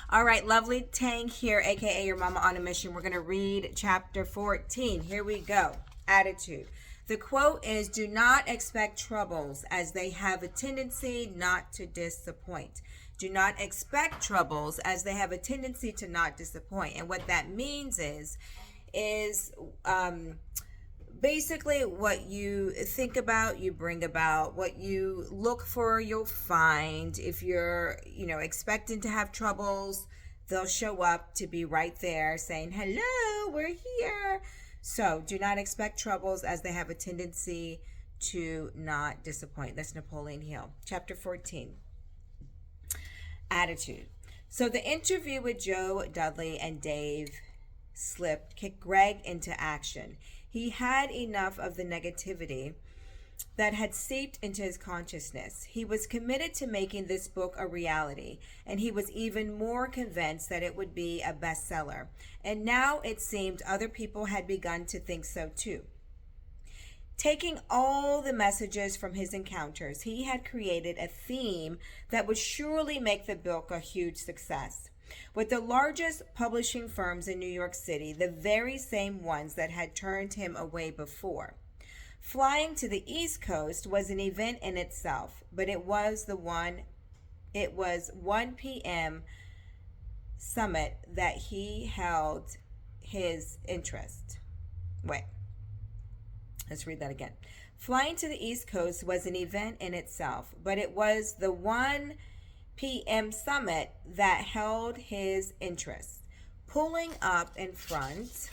All right, Lovely Tang here, aka your mama on a mission. We're going to read chapter 14. Here we go. Attitude. The quote is, "Do not expect troubles, as they have a tendency not to disappoint." Do not expect troubles, as they have a tendency to not disappoint. And what that means is basically what you think about, you bring about. What you look for, you'll find. If you're expecting to have troubles, they'll show up to be right there saying, "Hello, we're here." So do not expect troubles, as they have a tendency to not disappoint. That's Napoleon Hill. Chapter 14. Attitude. So the interview with Joe Dudley and Dave Slip kicked Greg into action. He had enough of the negativity that had seeped into his consciousness. He was committed to making this book a reality, and he was even more convinced that it would be a bestseller. And now it seemed other people had begun to think so too. Taking all the messages from his encounters, he had created a theme that would surely make the book a huge success. With the largest publishing firms in New York City, the very same ones that had turned him away before. Flying to the East Coast was an event in itself, but it was 1 p.m. summit that he held his interest. Wait. Let's read that again. Flying to the East Coast was an event in itself, but it was the 1 p.m. summit that held his interest. Pulling up in front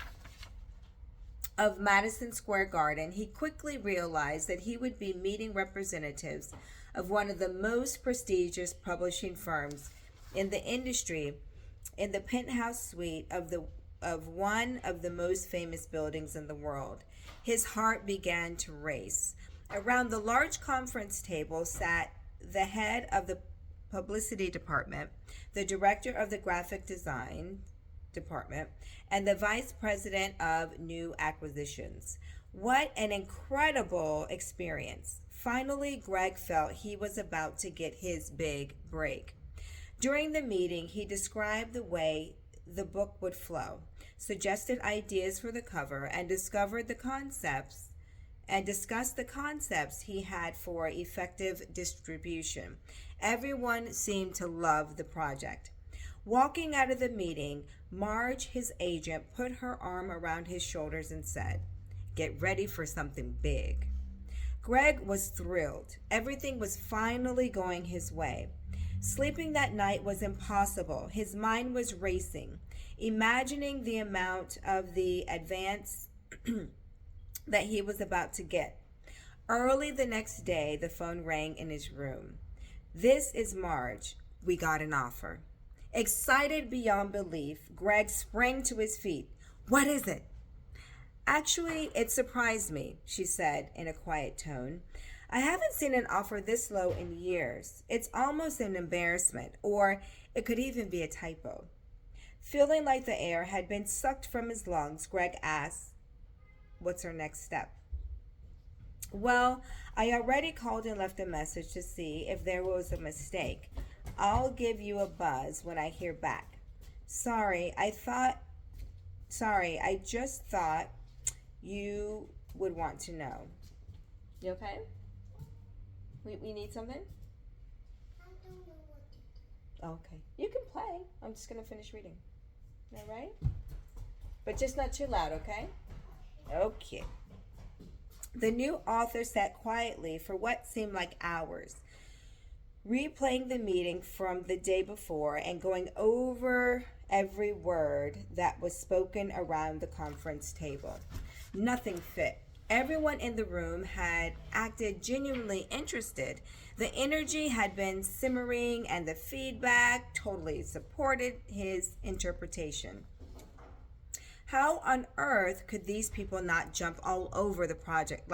of Madison Square Garden, he quickly realized that he would be meeting representatives of one of the most prestigious publishing firms in the industry in the penthouse suite of one of the most famous buildings in the world. His heart began to race. Around the large conference table sat the head of the publicity department, the director of the graphic design department, and the vice president of new acquisitions. What an incredible experience. Finally, Greg felt he was about to get his big break. During the meeting, he described the way the book would flow, suggested ideas for the cover, and discussed the concepts he had for effective distribution. Everyone seemed to love the project. Walking out of the meeting, Marge, his agent, put her arm around his shoulders and said, "Get ready for something big." Greg was thrilled. Everything was finally going his way. Sleeping that night was impossible. His mind was racing, imagining the amount of the advance that he was about to get. Early the next day, the phone rang in his room. "This is Marge. We got an offer." Excited beyond belief, Greg sprang to his feet. "What is it?" "Actually, it surprised me," she said in a quiet tone. "I haven't seen an offer this low in years. It's almost an embarrassment, or it could even be a typo." Feeling like the air had been sucked from his lungs, Greg asked, "What's our next step?" "Well, I already called and left a message to see if there was a mistake. I'll give you a buzz when I hear back." Sorry, I just thought you would want to know." You okay? We need something? I don't know what to do. Okay. You can play. I'm just going to finish reading. All right? But just not too loud, okay? Okay. The new author sat quietly for what seemed like hours, replaying the meeting from the day before and going over every word that was spoken around the conference table. Nothing fit. Everyone in the room had acted genuinely interested. The energy had been simmering, and the feedback totally supported his interpretation. How on earth could these people not jump all over the project?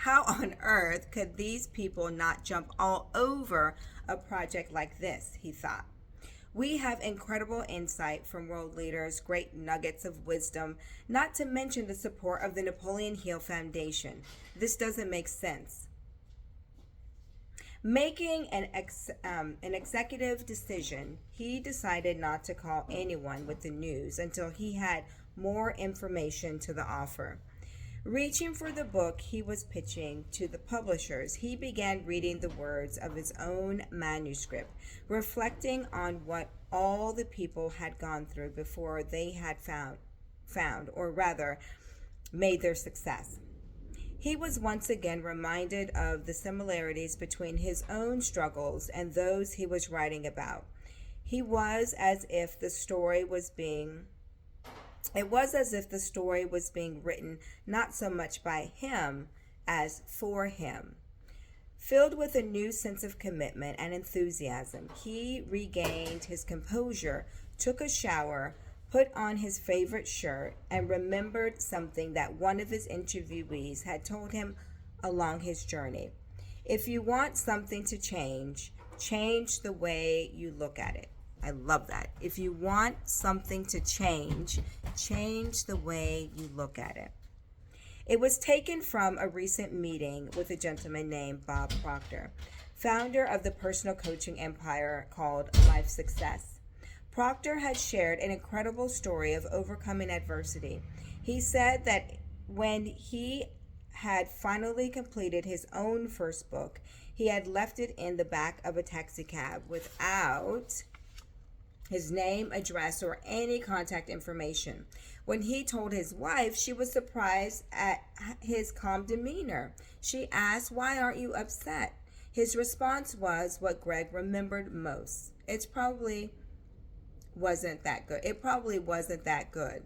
How on earth could these people not jump all over a project like this, he thought. We have incredible insight from world leaders, great nuggets of wisdom, not to mention the support of the Napoleon Hill Foundation. This doesn't make sense. Making an executive decision, he decided not to call anyone with the news until he had more information to the offer. Reaching for the book he was pitching to the publishers, he began reading the words of his own manuscript, reflecting on what all the people had gone through before they had found, or rather, made their success. He was once again reminded of the similarities between his own struggles and those he was writing about. He was as if the story was being It was as if the story was being written not so much by him as for him. Filled with a new sense of commitment and enthusiasm, he regained his composure, took a shower, put on his favorite shirt, and remembered something that one of his interviewees had told him along his journey. If you want something to change, change the way you look at it. I love that. If you want something to change, change the way you look at it. It was taken from a recent meeting with a gentleman named Bob Proctor, founder of the personal coaching empire called Life Success. Proctor had shared an incredible story of overcoming adversity. He said that when he had finally completed his own first book, he had left it in the back of a taxi cab without his name, address, or any contact information. When he told his wife, she was surprised at his calm demeanor. She asked, "Why aren't you upset?" His response was what Greg remembered most. It probably wasn't that good.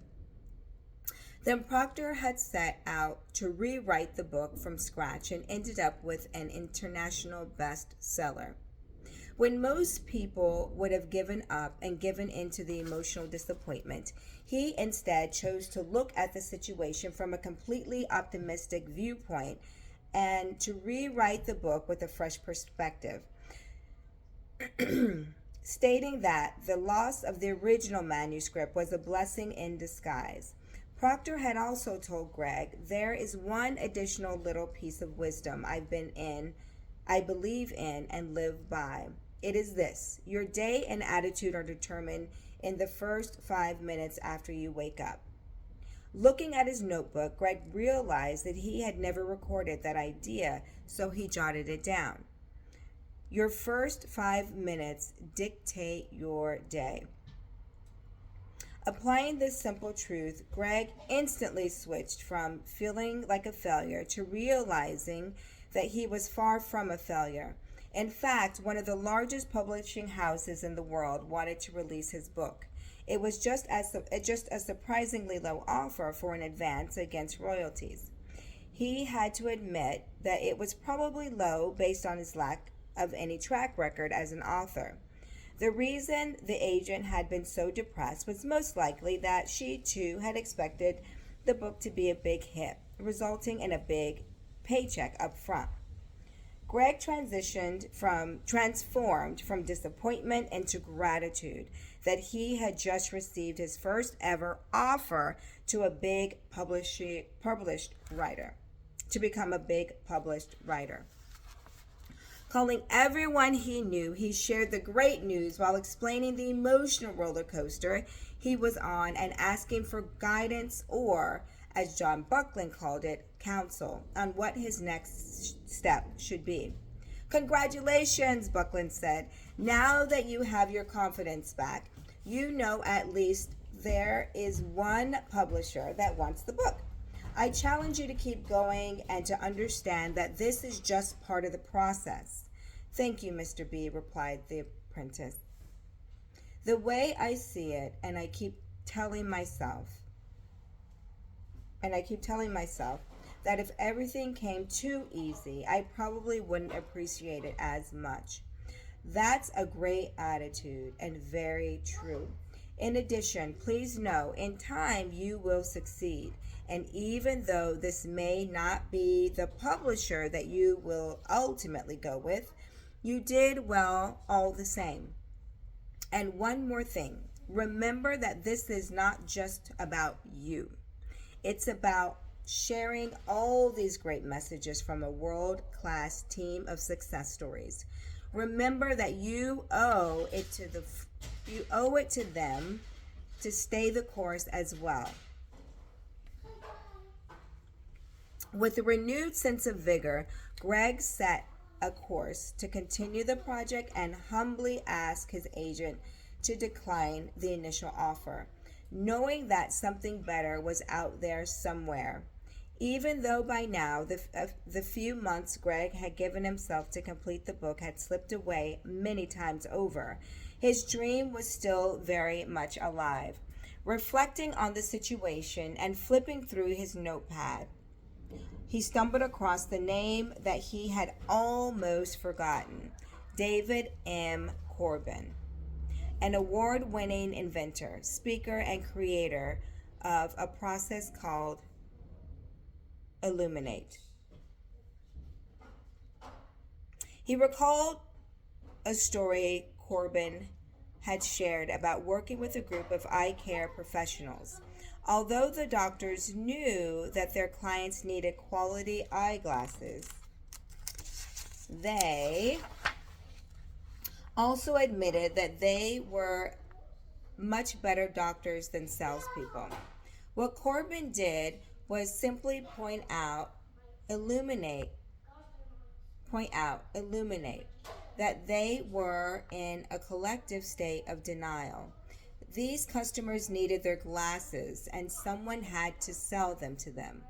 Then Proctor had set out to rewrite the book from scratch and ended up with an international bestseller. When most people would have given up and given in to the emotional disappointment, he instead chose to look at the situation from a completely optimistic viewpoint and to rewrite the book with a fresh perspective, stating that the loss of the original manuscript was a blessing in disguise. Proctor had also told Greg, "There is one additional little piece of wisdom I believe in and live by. It is this: your day and attitude are determined in the first 5 minutes after you wake up." Looking at his notebook, Greg realized that he had never recorded that idea, so he jotted it down. Your first 5 minutes dictate your day. Applying this simple truth, Greg instantly switched from feeling like a failure to realizing that he was far from a failure. In fact, one of the largest publishing houses in the world wanted to release his book. It was just a surprisingly low offer for an advance against royalties. He had to admit that it was probably low based on his lack of any track record as an author. The reason the agent had been so depressed was most likely that she too had expected the book to be a big hit, resulting in a big paycheck up front. Greg transformed from disappointment into gratitude that he had just received his first ever offer to become a big published writer. Calling everyone he knew, he shared the great news while explaining the emotional roller coaster he was on and asking for guidance, or, as John Buckland called it, counsel on what his next step should be. "Congratulations," Buckland said. "Now that you have your confidence back, you know at least there is one publisher that wants the book. I challenge you to keep going and to understand that this is just part of the process." "Thank you, Mr. B," replied the apprentice. "The way I see it, and I keep telling myself that if everything came too easy, I probably wouldn't appreciate it as much." That's a great attitude and very true. In addition, please know, in time you will succeed. And even though this may not be the publisher that you will ultimately go with, you did well all the same. And one more thing, remember that this is not just about you. It's about sharing all these great messages from a world-class team of success stories. Remember that you owe it to them to stay the course as well. With a renewed sense of vigor, Greg set a course to continue the project and humbly asked his agent to decline the initial offer, knowing that something better was out there somewhere. Even though by now the few months Greg had given himself to complete the book had slipped away many times over, his dream was still very much alive. Reflecting on the situation and flipping through his notepad, he stumbled across the name that he had almost forgotten: David M. Corbin, an award-winning inventor, speaker, and creator of a process called Illuminate. He recalled a story Corbin had shared about working with a group of eye care professionals. Although the doctors knew that their clients needed quality eyeglasses, they also admitted that they were much better doctors than salespeople. What Corbin did was simply illuminate, that they were in a collective state of denial. These customers needed their glasses, and someone had to sell them to them.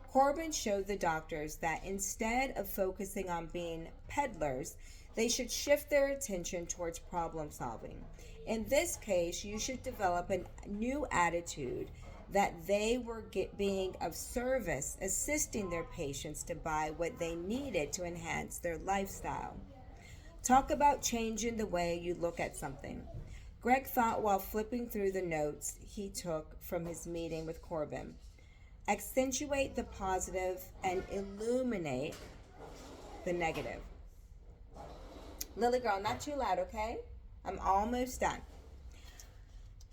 Corbin showed the doctors that instead of focusing on being peddlers, they should shift their attention towards problem solving. In this case, you should develop a new attitude that they were being of service, assisting their patients to buy what they needed to enhance their lifestyle. Talk about changing the way you look at something. Greg thought while flipping through the notes he took from his meeting with Corbin. Accentuate the positive and illuminate the negative. Lily girl, not too loud, okay? I'm almost done.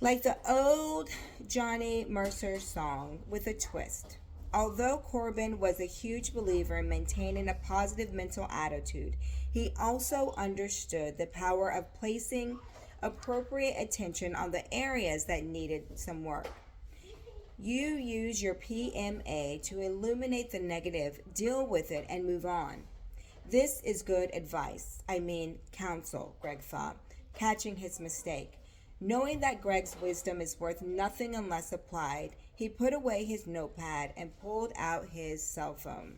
Like the old Johnny Mercer song with a twist. Although Corbin was a huge believer in maintaining a positive mental attitude, he also understood the power of placing appropriate attention on the areas that needed some work. You use your PMA to illuminate the negative, deal with it, and move on. This is good advice. Counsel, Greg thought, catching his mistake. Knowing that Greg's wisdom is worth nothing unless applied, he put away his notepad and pulled out his cell phone.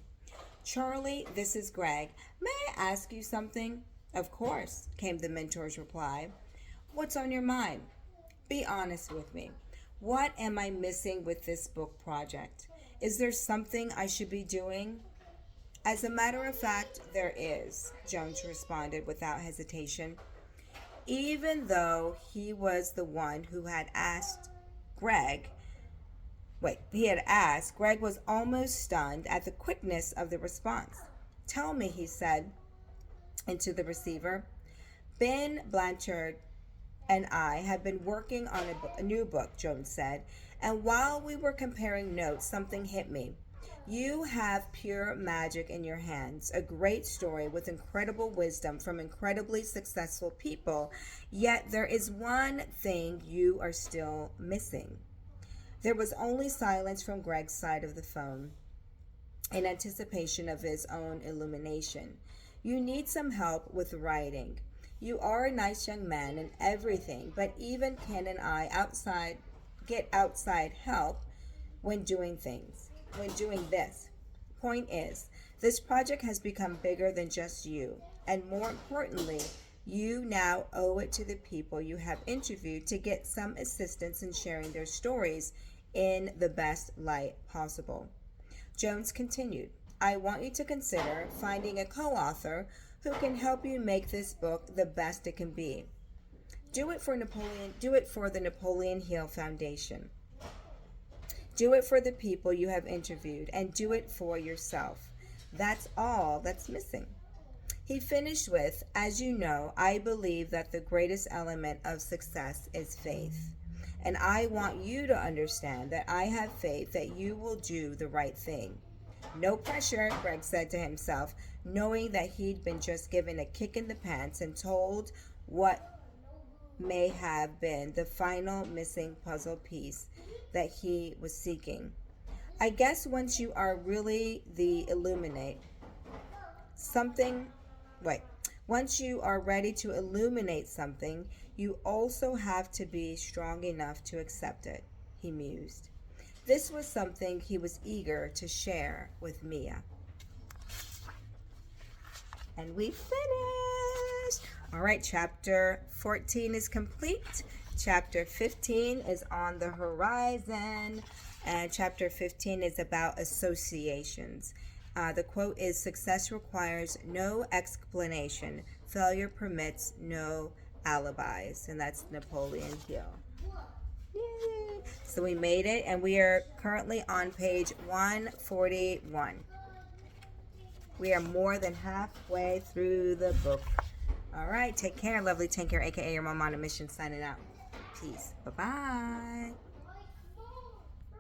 Charlie, this is Greg. May I ask you something? Of course, came the mentor's reply. What's on your mind? Be honest with me. What am I missing with this book project? Is there something I should be doing? As a matter of fact, there is, Jones responded without hesitation. Even though he was the one who had asked, Greg was almost stunned at the quickness of the response. Tell me, he said into the receiver. Ben Blanchard and I have been working on a new book, Jones said, and while we were comparing notes, something hit me. You have pure magic in your hands, a great story with incredible wisdom from incredibly successful people, yet there is one thing you are still missing. There was only silence from Greg's side of the phone in anticipation of his own illumination. You need some help with writing. You are a nice young man and everything, but even Ken and I get outside help when doing this. Point is, this project has become bigger than just you, and more importantly, you now owe it to the people you have interviewed to get some assistance in sharing their stories in the best light possible. Jones continued, I want you to consider finding a co-author who can help you make this book the best it can be. Do it for the Napoleon Hill Foundation. Do it for the people you have interviewed, and do it for yourself. That's all that's missing. He finished with, as you know, I believe that the greatest element of success is faith. And I want you to understand that I have faith that you will do the right thing. No pressure, Greg said to himself, knowing that he'd been just given a kick in the pants and told what may have been the final missing puzzle piece that he was seeking. I guess once you are really the illuminate something, wait, once you are ready to illuminate something, you also have to be strong enough to accept it, he mused. This was something he was eager to share with Mia. And we finished. All right, chapter 14 is complete. Chapter 15 is on the horizon. And chapter 15 is about associations. The quote is, "Success requires no explanation. Failure permits no alibis." And that's Napoleon Hill. Yay! So we made it, and we are currently on page 141. We are more than halfway through the book. All right, take care. Lovely Tang, aka your mom on a mission, signing out. Peace. Bye-bye.